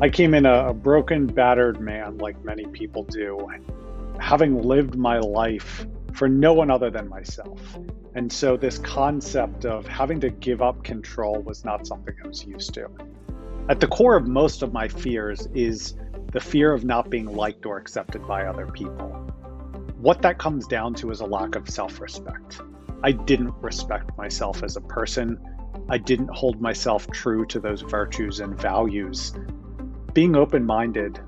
I came in a broken, battered man, like many people do, having lived my life for no one other than myself. And so, this concept of having to give up control was not something I was used to. At the core of most of my fears is the fear of not being liked or accepted by other people. What that comes down to is a lack of self respect. I didn't respect myself as a person. I didn't hold myself true to those virtues and values. Being open-minded,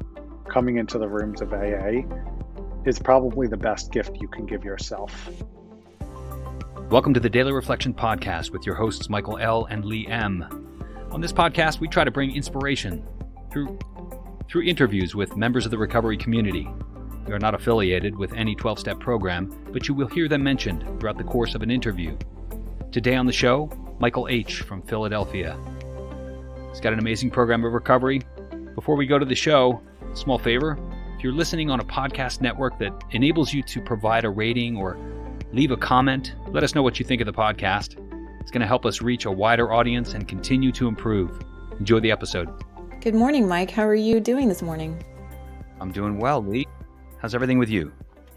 coming into the rooms of AA, is probably the best gift you can give yourself. Welcome to the Daily Reflection Podcast with your hosts Michael L. and Lee M. On this podcast, we try to bring inspiration through interviews with members of the recovery community. We are not affiliated with any 12-step program, but you will hear them mentioned throughout the course of an interview. Today on the show, Michael H. from Philadelphia. He's got an amazing program of recovery. Before we go to the show, small favor, if you're listening on a podcast network that enables you to provide a rating or leave a comment, let us know what you think of the podcast. It's going to help us reach a wider audience and continue to improve. Enjoy the episode. Good morning, Mike. How are you doing this morning? I'm doing well, Lee. How's everything with you?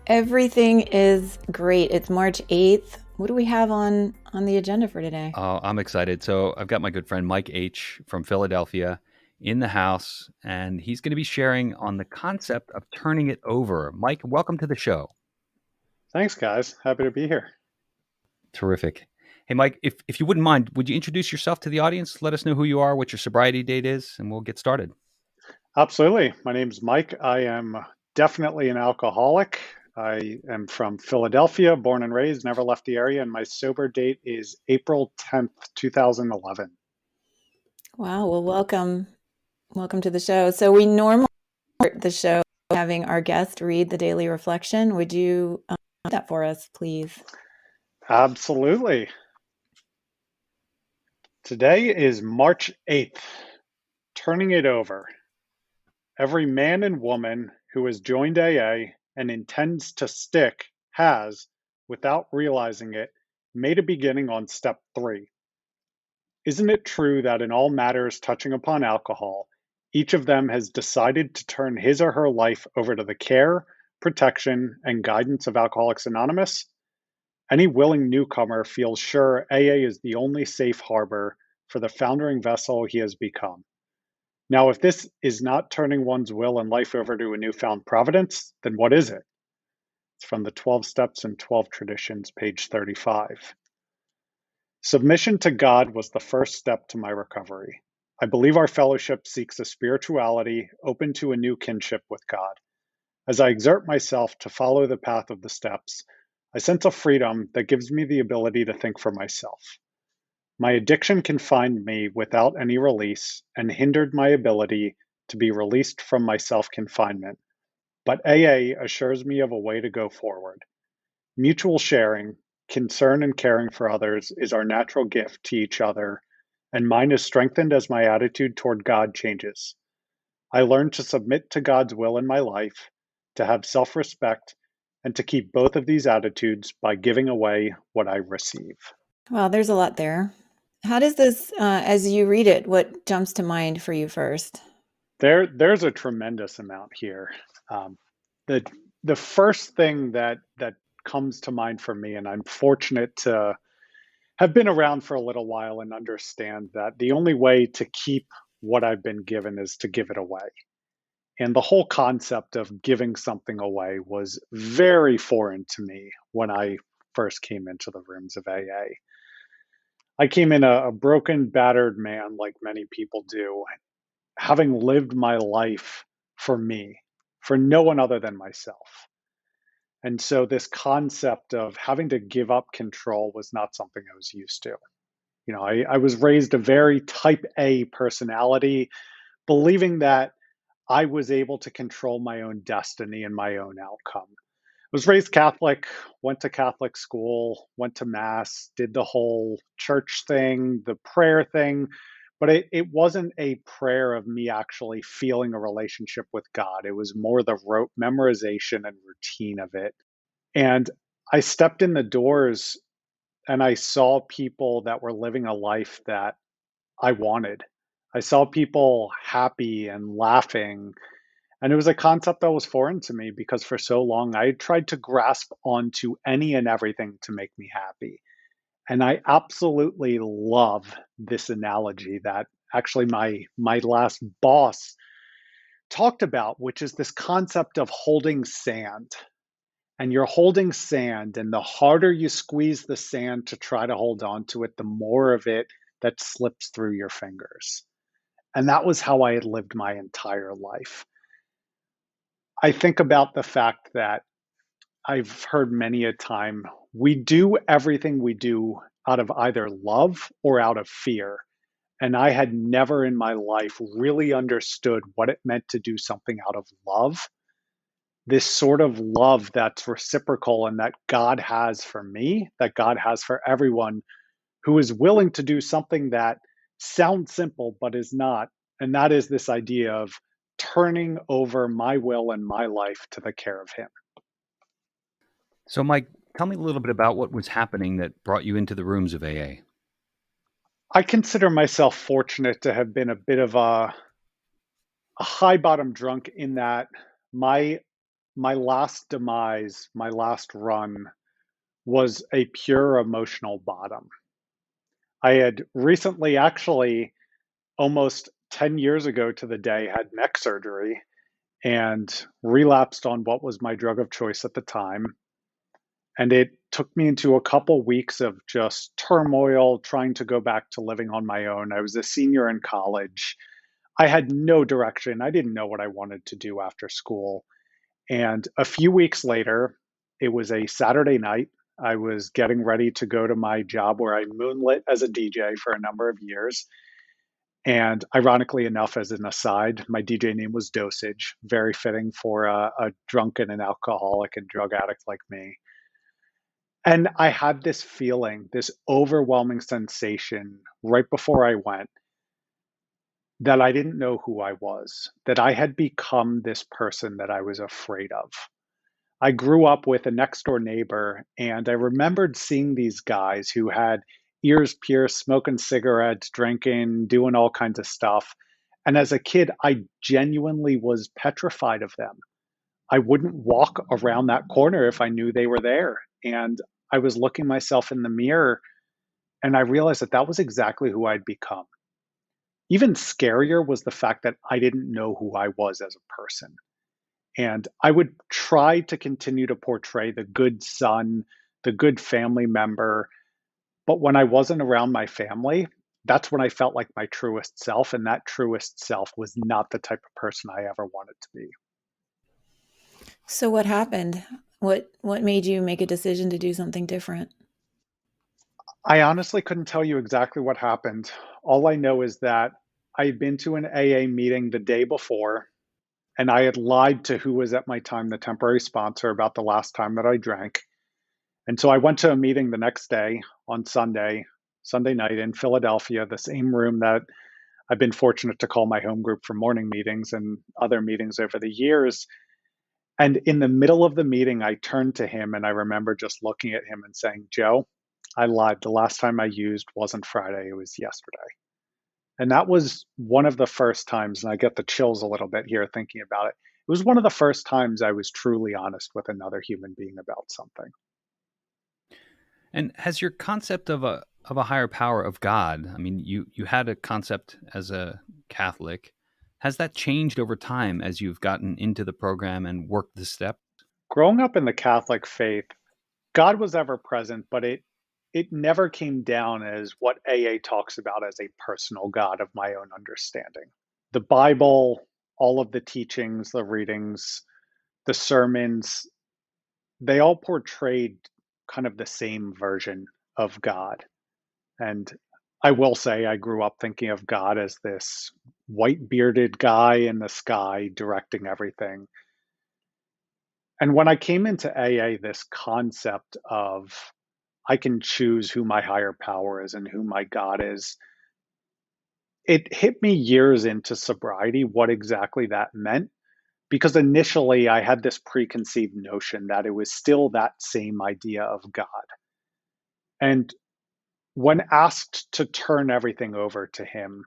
Everything is great. It's March 8th. What do we have on the agenda for today? Oh, I'm excited. So I've got my good friend Mike H. from Philadelphia in the house, and he's going to be sharing on the concept of turning it over. Mike, welcome to the show. Thanks, guys. Happy to be here. Terrific. Hey, Mike, if you wouldn't mind, would you introduce yourself to the audience? Let us know who you are, what your sobriety date is, and we'll get started. Absolutely. My name's Mike. I am definitely an alcoholic. I am from Philadelphia, born and raised, never left the area, and my sober date is April 10th, 2011. Wow. Well, welcome to the show. So we normally start the show having our guest read the daily reflection. Would you do that for us, please? Absolutely. Today is March 8th, turning it over. Every man and woman who has joined AA and intends to stick has, without realizing it, made a beginning on step 3. Isn't it true that in all matters touching upon alcohol, each of them has decided to turn his or her life over to the care, protection, and guidance of Alcoholics Anonymous? Any willing newcomer feels sure AA is the only safe harbor for the foundering vessel he has become. Now, if this is not turning one's will and life over to a newfound Providence, then what is it? It's from the 12 Steps and 12 Traditions, page 35. Submission to God was the first step to my recovery. I believe our fellowship seeks a spirituality open to a new kinship with God. As I exert myself to follow the path of the steps, I sense a freedom that gives me the ability to think for myself. My addiction confined me without any release and hindered my ability to be released from my self-confinement. But AA assures me of a way to go forward. Mutual sharing, concern and caring for others is our natural gift to each other, and mine is strengthened as my attitude toward God changes. I learned to submit to God's will in my life, to have self-respect, and to keep both of these attitudes by giving away what I receive. Well, there's a lot there. How does this, as you read it, what jumps to mind for you first? There's a tremendous amount here. The first thing that comes to mind for me, and I'm fortunate to have been around for a little while and understand that the only way to keep what I've been given is to give it away. And the whole concept of giving something away was very foreign to me when I first came into the rooms of AA. I came in a broken, battered man, like many people do, having lived my life for me, for no one other than myself. And so this concept of having to give up control was not something I was used to. You know, I was raised a very type A personality, believing that I was able to control my own destiny and my own outcome. I was raised Catholic, went to Catholic school, went to Mass, did the whole church thing, the prayer thing, but it wasn't a prayer of me actually feeling a relationship with God. It was more the rote memorization and routine of it. And I stepped in the doors and I saw people that were living a life that I wanted. I saw people happy and laughing. And it was a concept that was foreign to me because for so long I tried to grasp onto any and everything to make me happy. And I absolutely love this analogy that actually my last boss talked about, which is this concept of holding sand. And you're holding sand, and the harder you squeeze the sand to try to hold on to it, the more of it that slips through your fingers. And that was how I had lived my entire life. I think about the fact that I've heard many a time we do everything we do out of either love or out of fear. And I had never in my life really understood what it meant to do something out of love. This sort of love that's reciprocal and that God has for me, that God has for everyone who is willing to do something that sounds simple but is not. And that is this idea of turning over my will and my life to the care of Him. So, Mike, tell me a little bit about what was happening that brought you into the rooms of AA. I consider myself fortunate to have been a bit of a high bottom drunk in that my my last demise, my last run was a pure emotional bottom. I had recently, actually almost 10 years ago to the day, had neck surgery and relapsed on what was my drug of choice at the time. And it took me into a couple weeks of just turmoil, trying to go back to living on my own. I was a senior in college. I had no direction. I didn't know what I wanted to do after school. And a few weeks later, it was a Saturday night. I was getting ready to go to my job where I moonlit as a DJ for a number of years. And ironically enough, as an aside, my DJ name was Dosage, very fitting for a drunken and alcoholic and drug addict like me. And I had this feeling, this overwhelming sensation right before I went that I didn't know who I was, that I had become this person that I was afraid of. I grew up with a next door neighbor, and I remembered seeing these guys who had ears pierced, smoking cigarettes, drinking, doing all kinds of stuff. And as a kid, I genuinely was petrified of them. I wouldn't walk around that corner if I knew they were there. And I was looking myself in the mirror, and I realized that that was exactly who I'd become. Even scarier was the fact that I didn't know who I was as a person. And I would try to continue to portray the good son, the good family member. But when I wasn't around my family, that's when I felt like my truest self. And that truest self was not the type of person I ever wanted to be. So what happened? What made you make a decision to do something different? I honestly couldn't tell you exactly what happened. All I know is that I'd been to an AA meeting the day before, and I had lied to who was at my time the temporary sponsor about the last time that I drank. And so I went to a meeting the next day on Sunday night in Philadelphia, the same room that I've been fortunate to call my home group for morning meetings and other meetings over the years. And in the middle of the meeting, I turned to him and I remember just looking at him and saying, Joe, I lied. The last time I used wasn't Friday, it was yesterday. And that was one of the first times, and I get the chills a little bit here thinking about it. It was one of the first times I was truly honest with another human being about something. And has your concept of a higher power of God, I mean, you had a concept as a Catholic. Has that changed over time as you've gotten into the program and worked the steps? Growing up in the Catholic faith, God was ever present, but it never came down as what AA talks about as a personal God of my own understanding. The Bible, all of the teachings, the readings, the sermons, they all portrayed kind of the same version of God. And I will say I grew up thinking of God as this white bearded guy in the sky directing everything. And when I came into AA, this concept of I can choose who my higher power is and who my God is, it hit me years into sobriety what exactly that meant. Because initially I had this preconceived notion that it was still that same idea of God. And when asked to turn everything over to Him,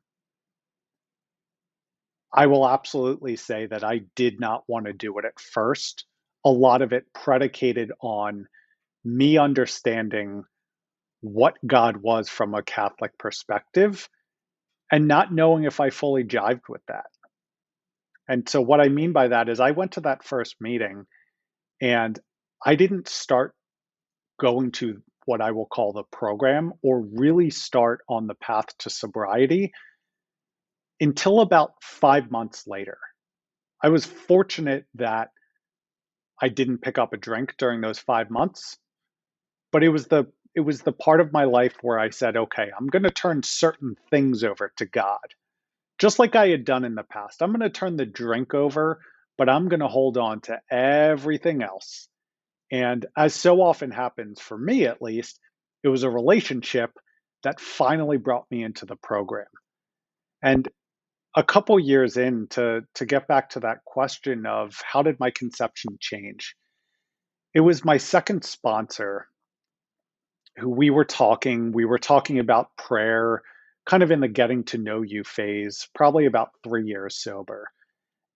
I will absolutely say that I did not want to do it at first. A lot of it predicated on me understanding what God was from a Catholic perspective and not knowing if I fully jived with that. And so, what I mean by that is, I went to that first meeting and I didn't start going to what I will call the program or really start on the path to sobriety until about 5 months later. I was fortunate that I didn't pick up a drink during those 5 months, but it was the part of my life where I said, okay, I'm going to turn certain things over to God, just like I had done in the past. I'm going to turn the drink over, but I'm going to hold on to everything else. And as so often happens for me, at least, it was a relationship that finally brought me into the program. And a couple years in, to get back to that question of how did my conception change, it was my second sponsor who we were talking about prayer, kind of in the getting to know you phase, probably about 3 years sober.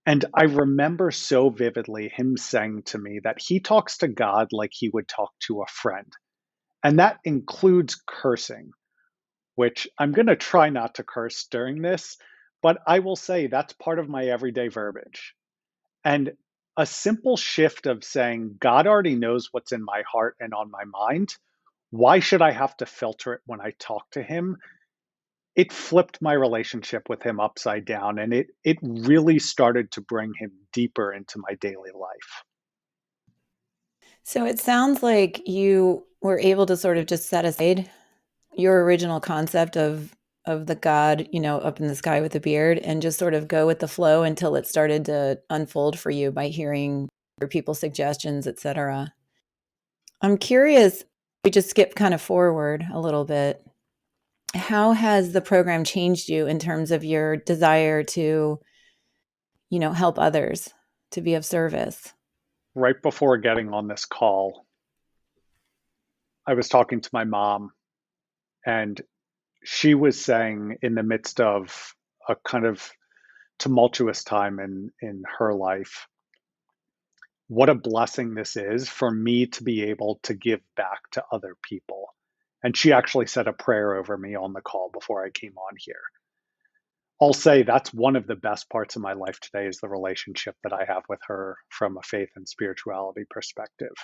And I remember so vividly him saying to me that he talks to God like he would talk to a friend. And that includes cursing, which I'm going to try not to curse during this, but I will say that's part of my everyday verbiage. And a simple shift of saying, God already knows what's in my heart and on my mind. Why should I have to filter it when I talk to him? It flipped my relationship with him upside down, and it really started to bring him deeper into my daily life. So it sounds like you were able to sort of just set aside your original concept of the God, up in the sky with a beard and just sort of go with the flow until it started to unfold for you by hearing other people's suggestions, etc. I'm curious, we just skip kind of forward a little bit. How has the program changed you in terms of your desire to, help others, to be of service? Right before getting on this call, I was talking to my mom, and she was saying, in the midst of a kind of tumultuous time in her life, what a blessing this is for me to be able to give back to other people. And she actually said a prayer over me on the call before I came on here. I'll say that's one of the best parts of my life today, is the relationship that I have with her from a faith and spirituality perspective.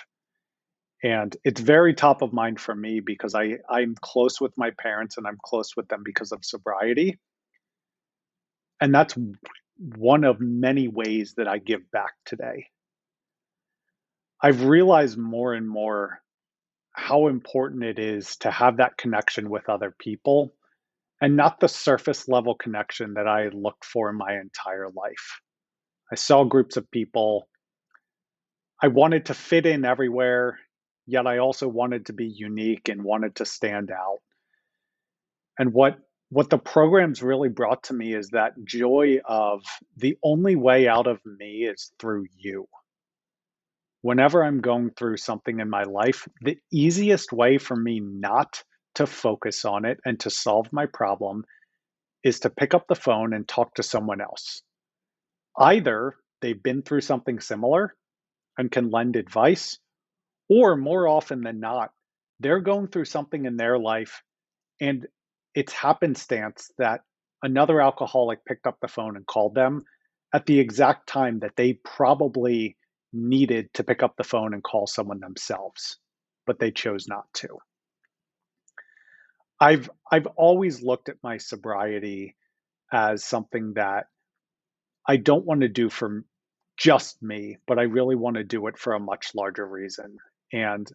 And it's very top of mind for me because I'm close with my parents and I'm close with them because of sobriety. And that's one of many ways that I give back today. I've realized more and more how important it is to have that connection with other people, and not the surface level connection that I looked for in my entire life. I saw groups of people. I wanted to fit in everywhere, yet I also wanted to be unique and wanted to stand out. And what the programs really brought to me is that joy of the only way out of me is through you. Whenever I'm going through something in my life, the easiest way for me not to focus on it and to solve my problem is to pick up the phone and talk to someone else. Either they've been through something similar and can lend advice, or more often than not, they're going through something in their life and it's happenstance that another alcoholic picked up the phone and called them at the exact time that they probably needed to pick up the phone and call someone themselves, but they chose not to. I've always looked at my sobriety as something that I don't want to do for just me, but I really want to do it for a much larger reason. And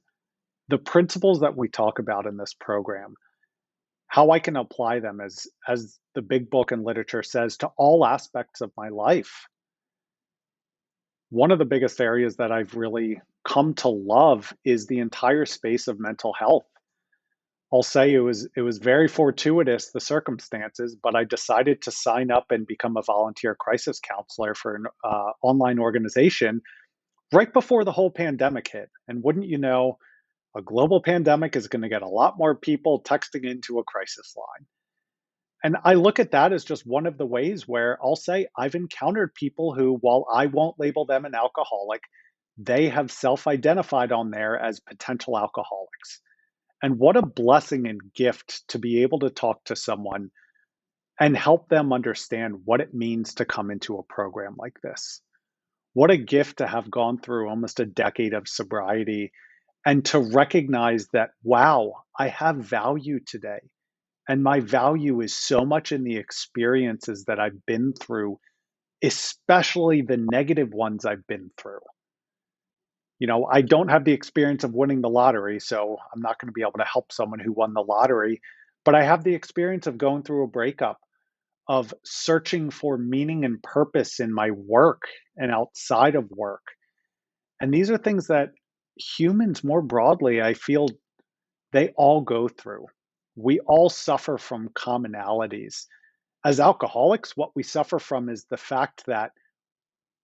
the principles that we talk about in this program, how I can apply them as the big book and literature says, to all aspects of my life. One of the biggest areas that I've really come to love is the entire space of mental health. I'll say it was very fortuitous, the circumstances, but I decided to sign up and become a volunteer crisis counselor for an online organization right before the whole pandemic hit. And wouldn't you know, a global pandemic is going to get a lot more people texting into a crisis line. And I look at that as just one of the ways where I'll say I've encountered people who, while I won't label them an alcoholic, they have self identified on there as potential alcoholics. And what a blessing and gift to be able to talk to someone and help them understand what it means to come into a program like this. What a gift to have gone through almost a decade of sobriety and to recognize that, wow, I have value today. And my value is so much in the experiences that I've been through, especially the negative ones I've been through. I don't have the experience of winning the lottery, so I'm not going to be able to help someone who won the lottery. But I have the experience of going through a breakup, of searching for meaning and purpose in my work and outside of work. And these are things that humans more broadly, I feel they all go through. We all suffer from commonalities. As alcoholics, what we suffer from is the fact that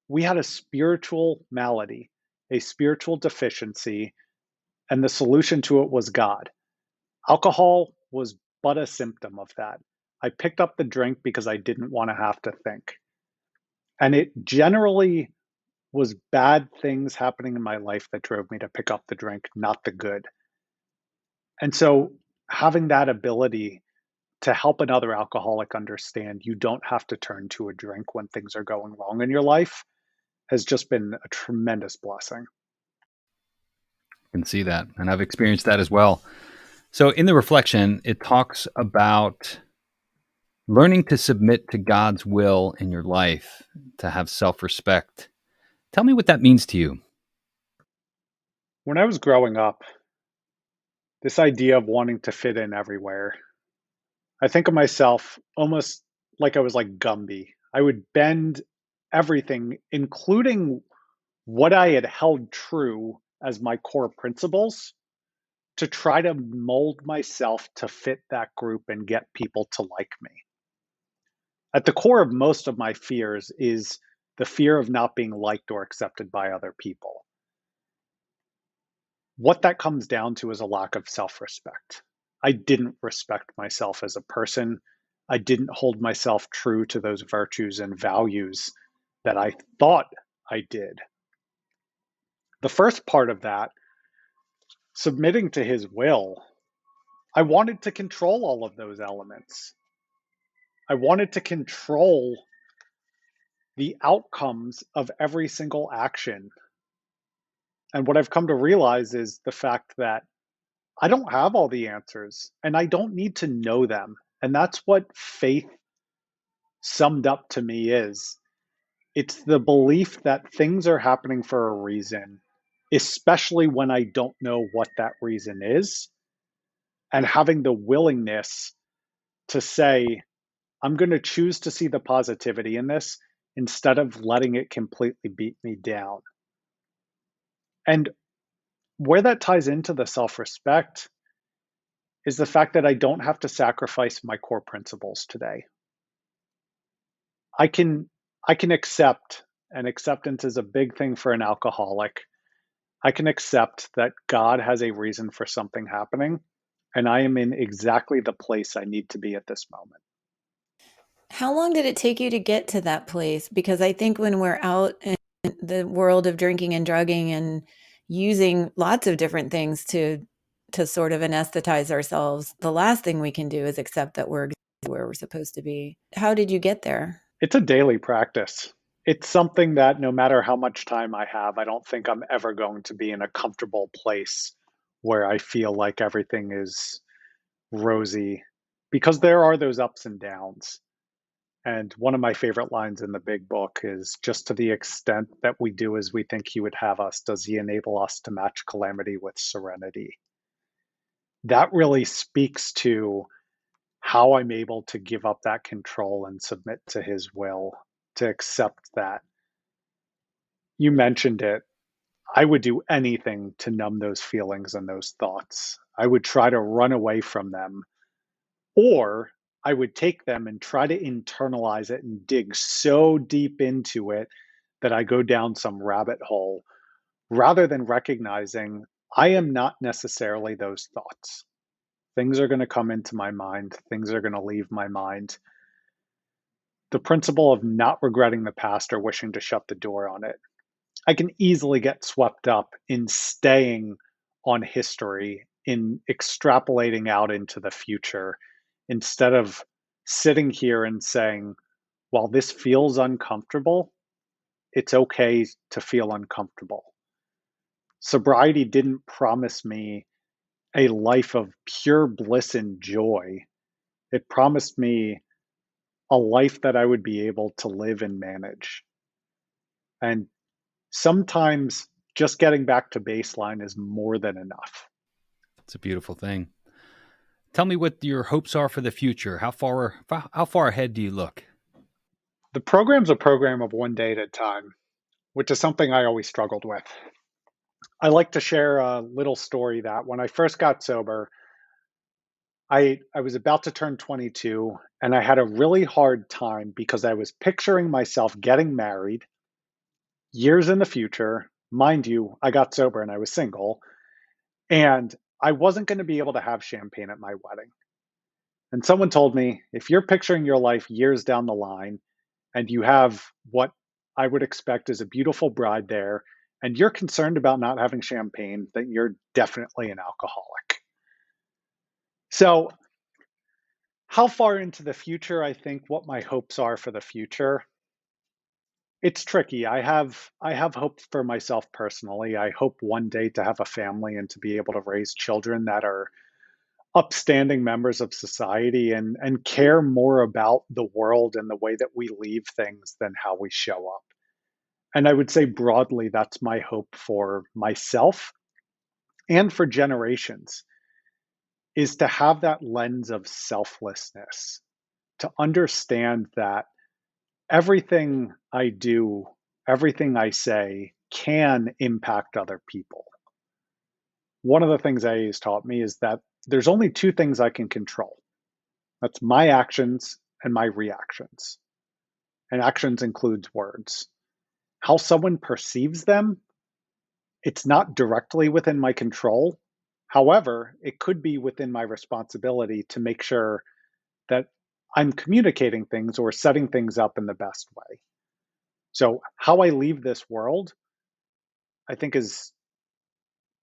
we had a spiritual malady, a spiritual deficiency, and the solution to it was God. Alcohol was but a symptom of that. I picked up the drink because I didn't want to have to think. And it generally was bad things happening in my life that drove me to pick up the drink, not the good. And so having that ability to help another alcoholic understand you don't have to turn to a drink when things are going wrong in your life has just been a tremendous blessing. I can see that. And I've experienced that as well. So in the reflection, it talks about learning to submit to God's will in your life, to have self-respect. Tell me what that means to you. When I was growing up, this idea of wanting to fit in everywhere, I think of myself almost like I was like Gumby. I would bend everything, including what I had held true as my core principles, to try to mold myself to fit that group and get people to like me. At the core of most of my fears is the fear of not being liked or accepted by other people. What that comes down to is a lack of self respect. I didn't respect myself as a person. I didn't hold myself true to those virtues and values that I thought I did. The first part of that, submitting to his will, I wanted to control all of those elements. I wanted to control the outcomes of every single action. And what I've come to realize is the fact that I don't have all the answers and I don't need to know them. And that's what faith summed up to me is. It's the belief that things are happening for a reason, especially when I don't know what that reason is, and having the willingness to say, I'm going to choose to see the positivity in this instead of letting it completely beat me down. And where that ties into the self respect is the fact that I don't have to sacrifice my core principles today. I can accept, and acceptance is a big thing for an alcoholic. I can accept that God has a reason for something happening, and I am in exactly the place I need to be at this moment. How long did it take you to get to that place? Because I think when we're out in the world of drinking and drugging and using lots of different things to sort of anesthetize ourselves, the last thing we can do is accept that we're exactly where we're supposed to be. How did you get there? It's a daily practice. It's something that no matter how much time I have, I don't think I'm ever going to be in a comfortable place where I feel like everything is rosy, because there are those ups and downs. And one of my favorite lines in the big book is, just to the extent that we do as we think he would have us, does he enable us to match calamity with serenity? That really speaks to how I'm able to give up that control and submit to his will, to accept that. You mentioned it. I would do anything to numb those feelings and those thoughts. I would try to run away from them, or I would take them and try to internalize it and dig so deep into it that I go down some rabbit hole, rather than recognizing I am not necessarily those thoughts. Things are going to come into my mind. Things are going to leave my mind. The principle of not regretting the past or wishing to shut the door on it. I can easily get swept up in staying on history, in extrapolating out into the future, instead of sitting here and saying, while this feels uncomfortable, it's okay to feel uncomfortable. Sobriety didn't promise me a life of pure bliss and joy. It promised me a life that I would be able to live and manage. And sometimes just getting back to baseline is more than enough. It's a beautiful thing. Tell me what your hopes are for the future. How far ahead do you look? The program's a program of one day at a time, which is something I always struggled with. I like to share a little story that when I first got sober, I was about to turn 22 and I had a really hard time because I was picturing myself getting married years in the future. Mind you, I got sober and I was single, and I wasn't going to be able to have champagne at my wedding. And someone told me, if you're picturing your life years down the line and you have what I would expect is a beautiful bride there, and you're concerned about not having champagne, then you're definitely an alcoholic. So, how far into the future I think what my hopes are for the future? It's tricky. I have hopes for myself personally. I hope one day to have a family and to be able to raise children that are upstanding members of society and care more about the world and the way that we leave things than how we show up. And I would say broadly, that's my hope for myself and for generations, is to have that lens of selflessness, to understand that everything I do, everything I say can impact other people. One of the things AA's taught me is that there's only two things I can control. That's my actions and my reactions. And actions includes words. How someone perceives them, it's not directly within my control. However, it could be within my responsibility to make sure that I'm communicating things or setting things up in the best way. So, how I leave this world, I think, is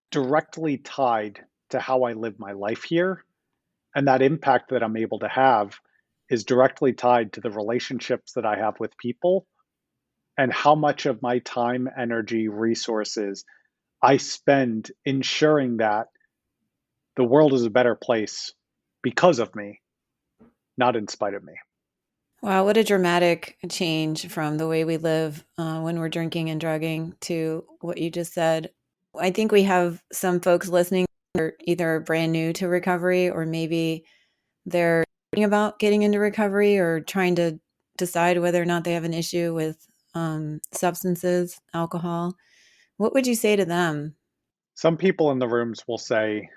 directly tied to how I live my life here. And that impact that I'm able to have is directly tied to the relationships that I have with people and how much of my time, energy, resources I spend ensuring that the world is a better place because of me, not in spite of me. Wow, what a dramatic change from the way we live when we're drinking and drugging to what you just said. I think we have some folks listening who are either brand new to recovery or maybe they're thinking about getting into recovery or trying to decide whether or not they have an issue with substances, alcohol. What would you say to them? Some people in the rooms will say,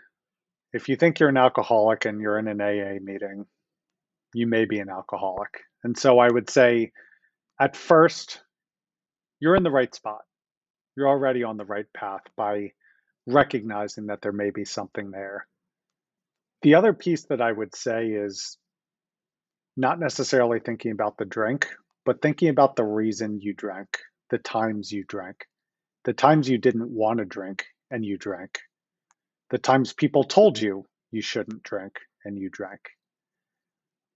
if you think you're an alcoholic and you're in an AA meeting, you may be an alcoholic. And so I would say, at first, you're in the right spot. You're already on the right path by recognizing that there may be something there. The other piece that I would say is not necessarily thinking about the drink, but thinking about the reason you drank, the times you drank, the times you didn't want to drink and you drank, the times people told you you shouldn't drink and you drank.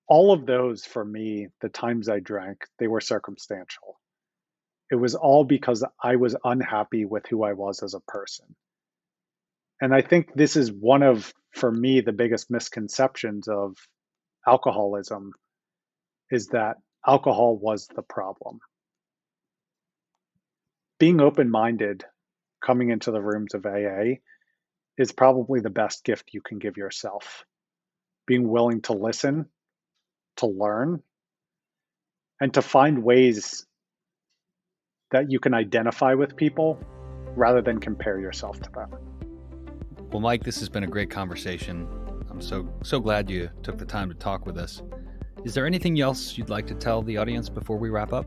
All of those, for me, the times I drank, they were circumstantial. It was all because I was unhappy with who I was as a person. And I think this is one of, for me, the biggest misconceptions of alcoholism is that alcohol was the problem. Being open minded coming into the rooms of AA is probably the best gift you can give yourself. Being willing to listen, to learn, and to find ways that you can identify with people rather than compare yourself to them. Well, Mike, this has been a great conversation. I'm so glad you took the time to talk with us. Is there anything else you'd like to tell the audience before we wrap up?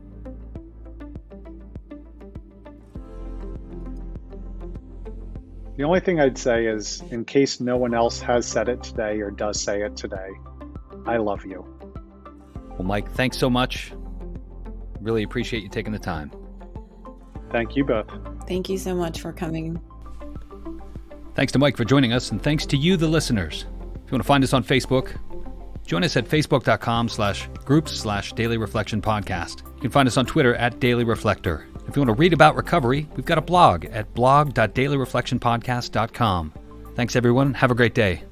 The only thing I'd say is, in case no one else has said it today or does say it today, I love you. Well, Mike, thanks so much. Really appreciate you taking the time. Thank you both. Thank you so much for coming. Thanks to Mike for joining us, and thanks to you, the listeners. If you want to find us on Facebook, join us at facebook.com/groups/Daily Reflection Podcast. You can find us on Twitter at Daily Reflector. If you want to read about recovery, we've got a blog at blog.dailyreflectionpodcast.com. Thanks, everyone. Have a great day.